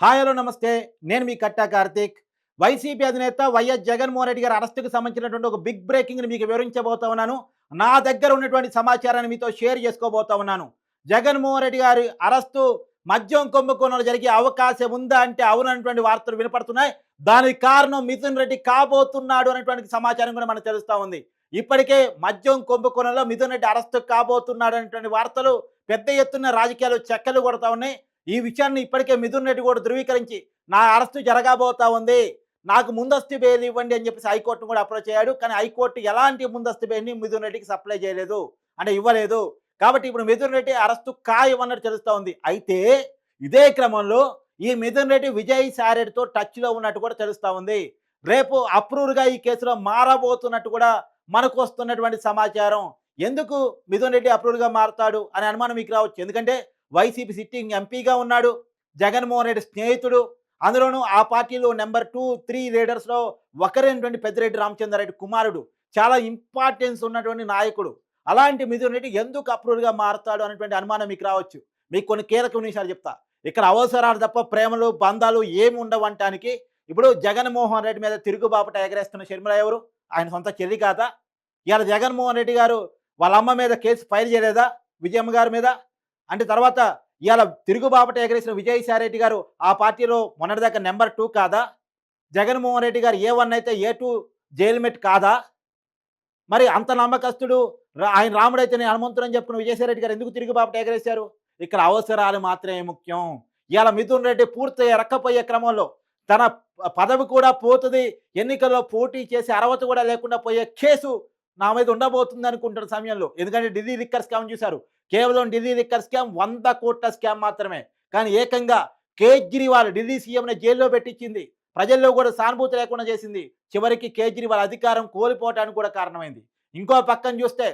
Hi hello నమస్తే. నేను మీ కట్టా Karthik. YCP అధినేత వైఎస్ జగన్మోహన్ రెడ్డి గారి అరెస్ట్‌కి సంబంధించినటువంటి ఒక బిగ్ బ్రేకింగ్‌ని మీకు వివరించబోతా ఉన్నాను. నా దగ్గర ఉన్నటువంటి సమాచారాన్ని మీతో షేర్ చేసుకోబోతా ఉన్నాను. జగన్మోహన్ రెడ్డి గారి అరెస్టు మద్యం కుంభకోణంలో జరిగే అవకాశం ఉందా అంటే అవుననేటువంటి వార్తలు వినపడుతున్నాయి. దానికి కారణం మిథున్ రెడ్డి కాబోతున్నాడు అనేటువంటి సమాచారం కూడా మనకు తెలుస్తా ఉంది. ఇప్పటికే మద్యం కుంభకోణంలో మిథున్ రెడ్డి అరెస్టు కాబోతున్నాడు అనేటువంటి వార్తలు పెద్ద ఎత్తున రాజకీయాల్లో చక్కర్లు కొడతా ఉన్నాయి. ఈ విషయాన్ని ఇప్పటికే మిథున్ రెడ్డి కూడా ధృవీకరించి నా అరెస్టు జరగబోతా ఉంది, నాకు ముందస్తు బెయిల్ ఇవ్వండి అని చెప్పేసి హైకోర్టును కూడా అప్రోచ్ అయ్యాడు. కానీ హైకోర్టు ఎలాంటి ముందస్తు బెయిల్ని మిథున్ రెడ్డికి సప్లై చేయలేదు, అంటే ఇవ్వలేదు. కాబట్టి ఇప్పుడు మిథున్ రెడ్డి అరెస్టు ఖాయం అన్నట్టు తెలుస్తూ ఉంది. అయితే ఇదే క్రమంలో ఈ మిథున్ రెడ్డి విజయసాయి రెడ్డితో టచ్లో ఉన్నట్టు కూడా తెలుస్తూ ఉంది. రేపు అప్రూవ్డ్గా ఈ కేసులో మారబోతున్నట్టు కూడా మనకు వస్తున్నటువంటి సమాచారం. ఎందుకు మిథున్ రెడ్డి అప్రూవ్డ్గా మారుతాడు అనే అనుమానం మీకు రావచ్చు. ఎందుకంటే వైసీపీ సిట్టింగ్ ఎంపీగా ఉన్నాడు, జగన్మోహన్ రెడ్డి స్నేహితుడు. అందులోనూ ఆ పార్టీలో నెంబర్ 2, 3 లీడర్స్లో ఒకరైనటువంటి పెద్దిరెడ్డి రామచంద్రారెడ్డి కుమారుడు, చాలా ఇంపార్టెన్స్ ఉన్నటువంటి నాయకుడు. అలాంటి మిథున్ రెడ్డి ఎందుకు అప్రూవ్డ్గా మారుతాడు అనేటువంటి అనుమానం మీకు రావచ్చు. మీకు కొన్ని కీలక విషయాలు చెప్తా. ఇక్కడ అవసరాలు తప్ప ప్రేమలు బంధాలు ఏమి ఉండవంటానికి ఇప్పుడు జగన్మోహన్ రెడ్డి మీద తిరుగుబాపట ఎగరేస్తున్న షర్మిల ఎవరు? ఆయన సొంత చెల్లి కాదా? ఇవాళ జగన్మోహన్ రెడ్డి గారు వాళ్ళ అమ్మ మీద కేసు ఫైల్ చేయలేదా, విజయమ్మ గారి మీద? అంటే తర్వాత ఇవాళ తిరుగుబాపట ఎగరేసిన విజయసాయి రెడ్డి గారు ఆ పార్టీలో మొన్నటిదాకా నెంబర్ 2 కాదా? జగన్మోహన్ రెడ్డి గారు A1 అయితే A2 జైలుమెట్ కాదా? మరి అంత నమ్మకస్తుడు ఆయన రాముడైతే నేను హనుమంతుడు అని చెప్పుకున్న విజయసాయి రెడ్డి గారు ఎందుకు తిరుగుబాపట ఎగరేశారు? ఇక్కడ అవసరాలు మాత్రమే ముఖ్యం. ఇవాళ మిథున్ రెడ్డి పూర్తిగా ఎరక్కపోయే క్రమంలో తన పదవి కూడా పోతుంది, ఎన్నికల్లో పోటీ చేసి అర్హత కూడా లేకుండా పోయే కేసు నా మీద ఉండబోతుంది అనుకుంటున్న సమయంలో. ఎందుకంటే ఢిల్లీ లిక్కర్ స్కామ్ చూశారు. కేవలం ఢిల్లీ లిక్కర్ స్కామ్ 100 కోట్ల స్కామ్ మాత్రమే. కానీ ఏకంగా కేజ్రీవాల్ ఢిల్లీ సీఎంని జైల్లో పెట్టించింది. ప్రజల్లో కూడా సానుభూతి లేకుండా చేసింది. చివరికి కేజ్రీవాల్ అధికారం కోల్పోవడానికి కూడా కారణమైంది. ఇంకో పక్కన చూస్తే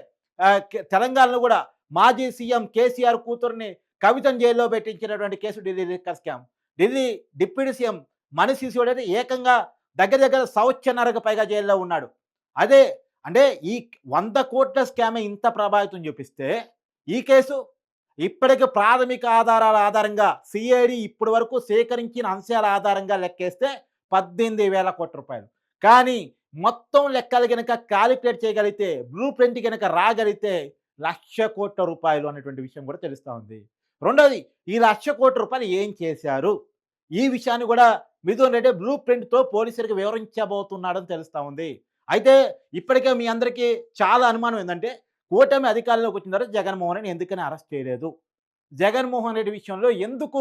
తెలంగాణలో కూడా మాజీ సీఎం కేసీఆర్ కూతుర్ని కవితను జైల్లో పెట్టించినటువంటి case Delhi liquor scam. Delhi deputy CM Manish Sisodia అయితే ఏకంగా దగ్గర దగ్గర సంవత్సరన్నరకు పైగా జైల్లో ఉన్నాడు. అదే అంటే ఈ 100 కోట్ల స్కామే ఇంత ప్రభావితం చూపిస్తే ఈ కేసు ఇప్పటికి ప్రాథమిక ఆధారాల ఆధారంగా సిఐడి ఇప్పటి వరకు సేకరించిన అంశాల ఆధారంగా లెక్కేస్తే 18,000 కోట్ల రూపాయలు. కానీ మొత్తం లెక్కలు కనుక క్యాలిక్యులేట్ చేయగలిగితే, బ్లూ ప్రింట్ కనుక రాగలిగితే 1,00,000 కోట్ల రూపాయలు అనేటువంటి విషయం కూడా తెలుస్తూ ఉంది. రెండోది, ఈ 1,00,000 కోట్ల రూపాయలు ఏం చేశారు? ఈ విషయాన్ని కూడా మిథున్ రెడ్డి బ్లూ ప్రింట్తో పోలీసులకు వివరించబోతున్నాడని తెలుస్తూ ఉంది. అయితే ఇప్పటికే మీ అందరికీ చాలా అనుమానం ఏంటంటే, కూటమి అధికారంలోకి వచ్చిన తర్వాత జగన్మోహన్ రెడ్డిని ఎందుకని అరెస్ట్ చేయలేదు? జగన్మోహన్ రెడ్డి విషయంలో ఎందుకు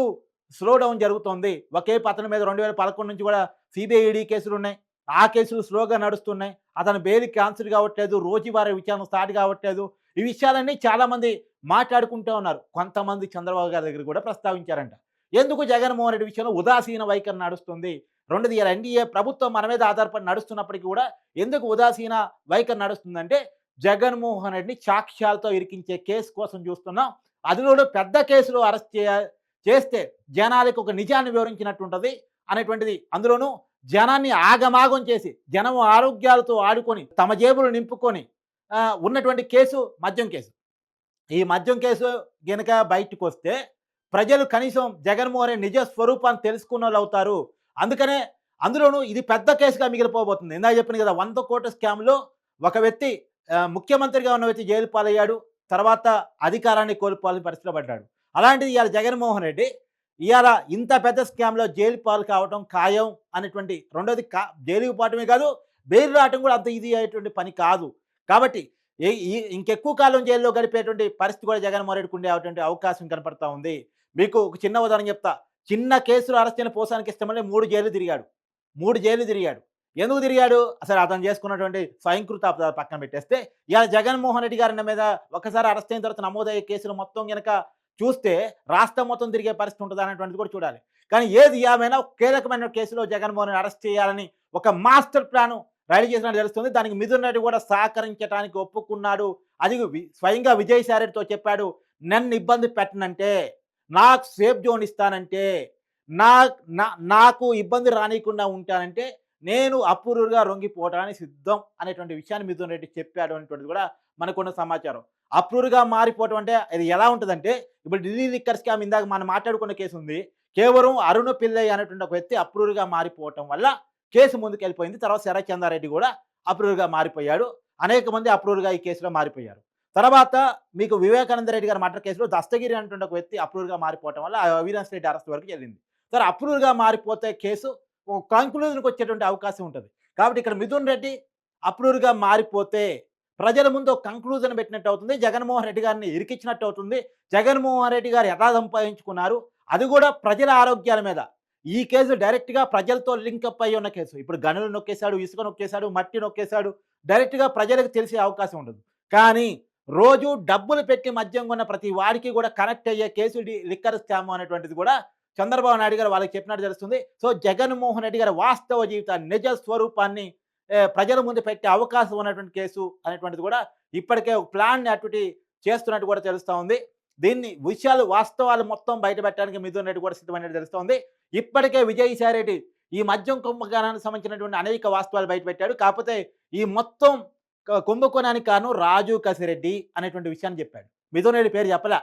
స్లో డౌన్ జరుగుతోంది? ఒకే అతని మీద 2011 నుంచి కూడా సిబిఐ, ఈడీ కేసులున్నాయి. ఆ కేసులు స్లోగా నడుస్తున్నాయి. అతను బెయిల్ క్యాన్సిల్ కావట్లేదు, రోజువారీ విచారణ స్టార్ట్ కావట్లేదు. ఈ విషయాలన్నీ చాలామంది మాట్లాడుకుంటూ ఉన్నారు. కొంతమంది చంద్రబాబు గారి దగ్గర కూడా ప్రస్తావించారంట. ఎందుకు జగన్మోహన్ రెడ్డి విషయంలో ఉదాసీన వైఖరి నడుస్తుంది? రెండోది, ఇలా ఎన్డీఏ ప్రభుత్వం మన మీద ఆధారపడి నడుస్తున్నప్పటికీ కూడా ఎందుకు ఉదాసీన వైఖరి నడుస్తుందంటే, జగన్మోహన్ రెడ్డిని సాక్ష్యాలతో ఇరికించే కేసు కోసం చూస్తున్నాం. అందులోనూ పెద్ద కేసులో అరెస్ట్ చేస్తే జనాలకు ఒక నిజాన్ని వివరించినట్టు ఉంటుంది అనేటువంటిది. అందులోనూ జనాన్ని ఆగమాగం చేసి, జనం ఆరోగ్యాలతో ఆడుకొని, తమ జేబులు నింపుకొని ఉన్నటువంటి కేసు మద్యం కేసు. ఈ మద్యం కేసు గనక బయటకు వస్తే ప్రజలు కనీసం జగన్మోహన్ రెడ్డి నిజ స్వరూపాన్ని తెలుసుకున్న వాళ్ళు అవుతారు. అందుకనే అందులోనూ ఇది పెద్ద కేసుగా మిగిలిపోబోతుంది. ఇందాక చెప్పాను కదా, 100 కోట్ల స్కామ్లో ఒక వ్యక్తి ముఖ్యమంత్రిగా ఉన్న వ్యక్తి జైలు పాలయ్యాడు. తర్వాత అధికారాన్ని కోల్పోవాలని పరిస్థితిలో పడ్డాడు. అలాంటిది ఇవాళ జగన్మోహన్ రెడ్డి ఇవాళ ఇంత పెద్ద స్కామ్లో జైలు పాలు కావడం ఖాయం అనేటువంటి. రెండోది, జైలుకి పోవటమే కాదు, బెయిల్ రావటం కూడా అంత ఈజీ అయ్యేటువంటి పని కాదు. కాబట్టి ఇంకెక్కువ కాలం జైల్లో గడిపేటువంటి పరిస్థితి కూడా జగన్మోహన్ రెడ్డికి ఉండేటువంటి అవకాశం కనపడతా ఉంది. మీకు ఒక చిన్న ఉదాహరణ చెప్తా. చిన్న కేసులో అరెస్ట్ అయిన పోసానికి ఇష్టమని 3 జైలు తిరిగాడు. 3 జైలు తిరిగాడు. ఎందుకు తిరిగాడు? అసలు అతను చేసుకున్నటువంటి స్వయంకృత అపరాధాలు పక్కన పెట్టేస్తే, ఇవాళ జగన్మోహన్ రెడ్డి గారి మీద ఒకసారి అరెస్ట్ అయిన తర్వాత నమోదయ్యే కేసులు మొత్తం గనక చూస్తే రాష్ట్రం మొత్తం తిరిగే పరిస్థితి ఉంటుంది అనేటువంటిది కూడా చూడాలి. కానీ ఏది ఏమైనా కీలకమైన కేసులో జగన్మోహన్ రెడ్డి అరెస్ట్ చేయాలని ఒక మాస్టర్ ప్లాన్ రెడీ చేసినట్టు తెలుస్తుంది. దానికి మిథున్ రెడ్డి కూడా సహకరించడానికి ఒప్పుకున్నాడు. అది స్వయంగా విజయసాయి రెడ్డితో చెప్పాడు. నన్ను ఇబ్బంది పెట్టనంటే, నాకు సేఫ్ జోన్ ఇస్తానంటే, నాకు ఇబ్బంది రానియకుండా ఉంటానంటే నేను అప్రూవ్డ్గా లొంగిపోవడానికి సిద్ధం అనేటువంటి విషయాన్ని మిథున్ రెడ్డి చెప్పాడు అనేటువంటిది కూడా మనకున్న సమాచారం. అప్రూవ్డ్గా మారిపోవటం అంటే అది ఎలా ఉంటుందంటే, ఇప్పుడు ఢిల్లీ లిక్కర్ స్కామ్ ఇందాక మనం మాట్లాడుకున్న కేసు ఉంది. కేవలం అరుణ పిల్లయ్య అనేటువంటి ఒక వ్యక్తి అప్రూవర్‌గా మారిపోవటం వల్ల కేసు ముందుకెళ్ళిపోయింది. తర్వాత శరత్ చంద్రారెడ్డి గూడా అప్రూవర్‌గా మారిపోయాడు. అనేక మంది అప్రూవర్‌గా ఈ కేసులో మారిపోయారు. తర్వాత మీకు వివేకానంద రెడ్డి గారి మర్డర్ కేసులో దస్తగిరి అనేటువంటి ఒక వ్యక్తి అప్రూవర్‌గా మారిపోవటం వల్ల అవినాష్ రెడ్డి అరెస్ట్ వరకు వెళ్ళింది. సరే అప్రూవర్‌గా మారిపోతే కేసు ఒక కంక్లూజన్‌కి వచ్చేటువంటి అవకాశం ఉంటది. కాబట్టి ఇక్కడ మిథున్ రెడ్డి అప్రూవర్‌గా మారిపోతే ప్రజల ముందు ఒక కంక్లూజన్ పెట్టినట్టు అవుతుంది. జగన్మోహన్ రెడ్డి గారిని ఇరికించినట్టు అవుతుంది. జగన్మోహన్ రెడ్డి గారు ఎలా సంపాదించుకున్నారు, అది కూడా ప్రజల ఆరోగ్యాల మీద. ఈ కేసు డైరెక్ట్‌గా ప్రజలతో లింకప్ అయ్యి ఉన్న కేసు. ఇప్పుడు గనులు నొక్కేసాడు, ఇసుక నొక్కేసాడు, మట్టి నొక్కేసాడు. డైరెక్ట్‌గా ప్రజలకు తెలిసే అవకాశం ఉండదు. కానీ రోజు డబ్బులు పెట్టి మద్యం కొన్న ప్రతి వాడికి కూడా కనెక్ట్ అయ్యే కేసు లిక్కర్ స్కామ్ అనేటువంటిది కూడా చంద్రబాబు నాయుడు గారు వాళ్ళకి చెప్పినట్టు తెలుస్తుంది. సో జగన్మోహన్ రెడ్డి గారి వాస్తవ జీవితాన్ని, నిజ స్వరూపాన్ని ప్రజల ముందు పెట్టే అవకాశం ఉన్నటువంటి కేసు అనేటువంటిది కూడా ఇప్పటికే ఒక ప్లాన్ యాక్టివిటీ చేస్తున్నట్టు కూడా తెలుస్తా ఉంది. దీన్ని వాస్తవాలు మొత్తం బయట పెట్టడానికి మిథున్ రెడ్డి కూడా సిద్ధమైనట్టు తెలుస్తోంది. ఇప్పటికే విజయసాయి రెడ్డి ఈ మద్యం కుంభకోణానికి సంబంధించినటువంటి అనేక వాస్తవాలు బయట పెట్టాడు. కాకపోతే ఈ మొత్తం కుంభకోణానికి కారణం రాజు కసిరెడ్డి అనేటువంటి విషయాన్ని చెప్పాడు. మిథున్ రెడ్డి పేరు చెప్పలా.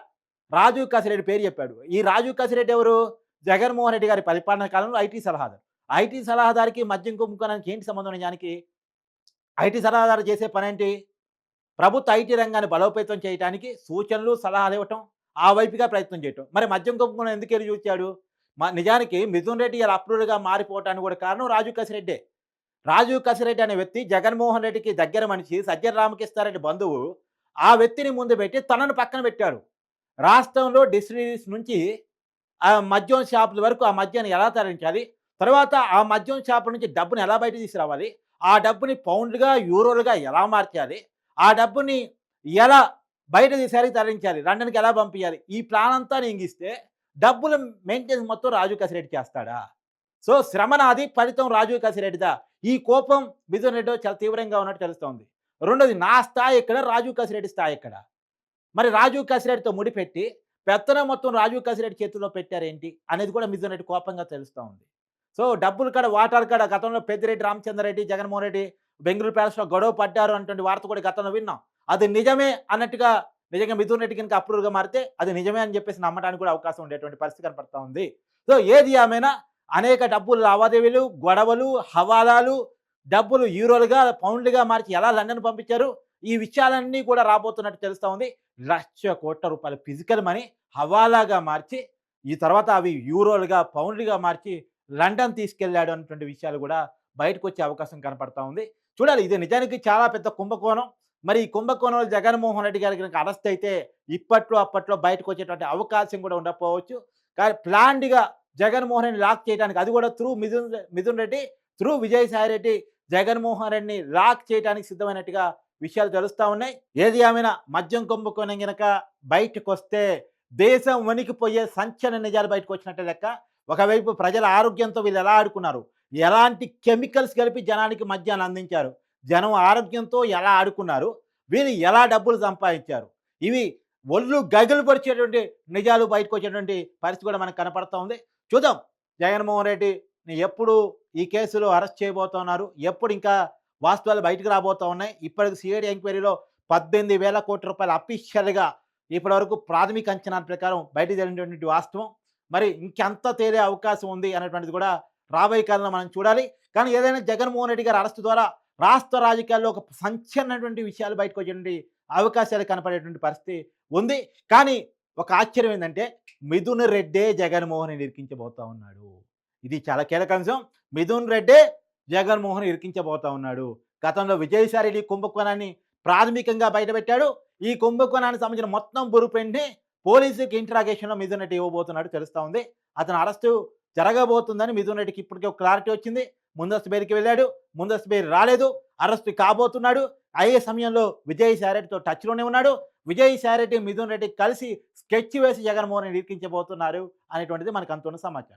రాజు కసిరెడ్డి పేరు చెప్పాడు. ఈ రాజు కసిరెడ్డి ఎవరు? జగన్మోహన్ రెడ్డి గారి పరిపాలన కాలంలో ఐటీ సలహాదారు. ఐటీ సలహాదారికి మద్యం కుంభకోణానికి ఏంటి సంబంధం నిజానికి? ఐటీ సలహాదారు చేసే పనేంటి? ప్రభుత్వ ఐటీ రంగాన్ని బలోపేతం చేయడానికి సూచనలు, సలహాలు ఇవ్వటం, ఆ వైపుగా ప్రయత్నం చేయటం. మరి మద్యం కుంభకోణం ఎందుకెళ్ళి చూచాడు? నిజానికి మిథున్ రెడ్డి ఇలా అప్రూవర్‌గా మారిపోవటానికి కూడా కారణం రాజు కసిరెడ్డే. రాజు కసిరెడ్డి అనే వ్యక్తి జగన్మోహన్ రెడ్డికి దగ్గర మనిషి, సజ్జల రామకృష్ణారెడ్డి బంధువు. ఆ వ్యక్తిని ముందు పెట్టి తనను పక్కన పెట్టారు. రాష్ట్రంలో డిస్టిలరీస్ నుంచి మద్యం షాపుల వరకు ఆ మద్యాన్ని ఎలా తరలించాలి? తర్వాత ఆ మద్యం షాపుల నుంచి డబ్బుని ఎలా బయటకు తీసుకురావాలి? ఆ డబ్బుని పౌండ్‌లుగా, యూరోలుగా ఎలా మార్చాలి? ఆ డబ్బుని ఎలా బయట దేశాలకు తరలించాలి? లండన్‌కి ఎలా పంపియాలి? ఈ ప్లాన్ అంతా నేంగిస్తే డబ్బుల మెయింటెనెన్స్ మొత్తం రాజు కసిరెడ్డి చేస్తాడా? సో శ్రమ నాది, ఫలితం రాజు కసిరెడ్డిదా. ఈ కోపం మిథున్ రెడ్డిలో చాలా తీవ్రంగా ఉన్నట్టు తెలుస్తోంది. రెండోది నా స్థాయి ఎక్కడ? రాజు కసిరెడ్డి స్థాయి ఎక్కడ? మరి రాజు కసిరెడ్డితో ముడిపెట్టి పెత్తనం మొత్తం రాజు కసిరెడ్డి చేతుల్లో పెట్టారేంటి అనేది కూడా మిథున్ రెడ్డి కోపంగా తెలుస్తా ఉంది. సో డబ్బులు కాడ, వాటాలు కాడ గతంలో పెద్దిరెడ్డి రామచంద్రారెడ్డి, జగన్మోహన్ రెడ్డి బెంగుళూరు ప్యాలెస్‌లో గొడవ పడ్డారు అన్నటువంటి వార్త కూడా గతంలో విన్నాం. అది నిజమే అన్నట్టుగా నిజంగా మిథున్ రెడ్డి గనుక అప్రూవర్‌గా మారితే అది నిజమే అని చెప్పేసి నమ్మడానికి కూడా అవకాశం ఉండేటువంటి పరిస్థితి కనపడతా ఉంది. సో ఏది ఏమైనా అనేక డబ్బులు లావాదేవీలు, గొడవలు, హవాలాలు, డబ్బులు యూరోలుగా, పౌండ్లుగా మార్చి ఎలా లండన్ పంపించారు? ఈ విషయాలన్నీ కూడా రాబోతున్నట్టు తెలుస్తా ఉంది. ₹1,00,00,000 ఫిజికల్ మనీ హవాలాగా మార్చి, ఈ తర్వాత అవి యూరోలుగా, పౌండ్లుగా మార్చి లండన్ తీసుకెళ్ళాడు అన్నటువంటి విషయాలు కూడా బయటకొచ్చే అవకాశం కనపడతా ఉంది. చూడాలి, ఇది నిజానికి చాలా పెద్ద కుంభకోణం. మరి ఈ కుంభకోణంలో జగన్మోహన్ రెడ్డి గారికి గనుక అరెస్ట్ అయితే ఇప్పట్లో, అప్పట్లో బయటకొచ్చేటువంటి అవకాశం కూడా ఉండకపోవచ్చు. కానీ ప్లాన్డ్‌గా జగన్మోహన్ రెడ్డిని లాక్ చేయడానికి, అది కూడా త్రూ మిథున్ రెడ్డి, త్రూ విజయసాయి రెడ్డి జగన్మోహన్ రెడ్డిని లాక్ చేయడానికి సిద్ధమైనట్టుగా విషయాలు తెలుస్తా ఉన్నాయి. ఏది ఏమైనా మద్యం కుంభకోణం గనక బయటకొస్తే దేశం వణికిపోయే సంచలన నిజాలు బయటకొచ్చినట్టే లెక్క. ఒకవైపు ప్రజల ఆరోగ్యంతో వీళ్ళు ఎలా ఆడుకున్నారు, ఎలాంటి కెమికల్స్ కలిపి జనానికి మద్యాన్ని అందించారు, జనం ఆరోగ్యంతో ఎలా ఆడుకున్నారు, వీళ్ళు ఎలా డబ్బులు సంపాదించారు, ఇవి ఒళ్ళు గగులు పరిచేటువంటి నిజాలు బయటకొచ్చేటువంటి పరిస్థితి కూడా మనకు కనపడతా ఉంది. చూద్దాం జగన్మోహన్ రెడ్డిని ఎప్పుడు ఈ కేసులో అరెస్ట్ చేయబోతున్నారు, ఎప్పుడు ఇంకా వాస్తవాలు బయటకు రాబోతా ఉన్నాయి. ఇప్పటికి సిఐడి ఎంక్వైరీలో ₹18,000 కోట్ల అఫీషియల్‌గా ఇప్పటివరకు ప్రాథమిక అంచనాల ప్రకారం బయటకు తెలిసినటువంటి వాస్తవం. మరి ఇంకెంత తేలే అవకాశం ఉంది అనేటువంటిది కూడా రాబోయే కాలంలో మనం చూడాలి. కానీ ఏదైనా జగన్మోహన్ రెడ్డి గారి అరెస్ట్ ద్వారా రాష్ట్ర రాజకీయాల్లో ఒక సంచలనటువంటి విషయాలు బయటకు వచ్చేటువంటి అవకాశాలు కనపడేటువంటి పరిస్థితి ఉంది. కానీ ఒక ఆశ్చర్యం ఏంటంటే మిథున్ రెడ్డే జగన్మోహన్ రెడ్డిని ఇరికించబోతా ఉన్నాడు. ఇది చాలా కీలక అంశం. మిథున్ రెడ్డే జగన్మోహన్ ఇరికించబోతా ఉన్నాడు. గతంలో విజయసాయి రెడ్డి కుంభకోణాన్ని ప్రాథమికంగా బయటపెట్టాడు. ఈ కుంభకోణానికి సంబంధించిన మొత్తం బురుపెండి పోలీసుకి ఇంట్రాగేషన్‌లో మిథున్ రెడ్డి ఇవ్వబోతున్నాడు తెలుస్తా ఉంది. అతను అరెస్టు జరగబోతుందని మిథున్ రెడ్డికి ఇప్పటికే ఒక క్లారిటీ వచ్చింది. ముందస్తు బెయిల్‌కి వెళ్ళాడు. ముందస్తు బెయిల్ రాలేదు. అరెస్ట్ కాబోతున్నాడు. అయ్యే సమయంలో విజయసాయి రెడ్డితో టచ్‌లోనే ఉన్నాడు. విజయసాయి రెడ్డి, మిథున్ రెడ్డి కలిసి స్కెచ్ వేసి జగన్మోహన్ రెడ్డిని ఇరికించబోతున్నారు అనేటువంటిది మనకు అందుతున్న సమాచారం.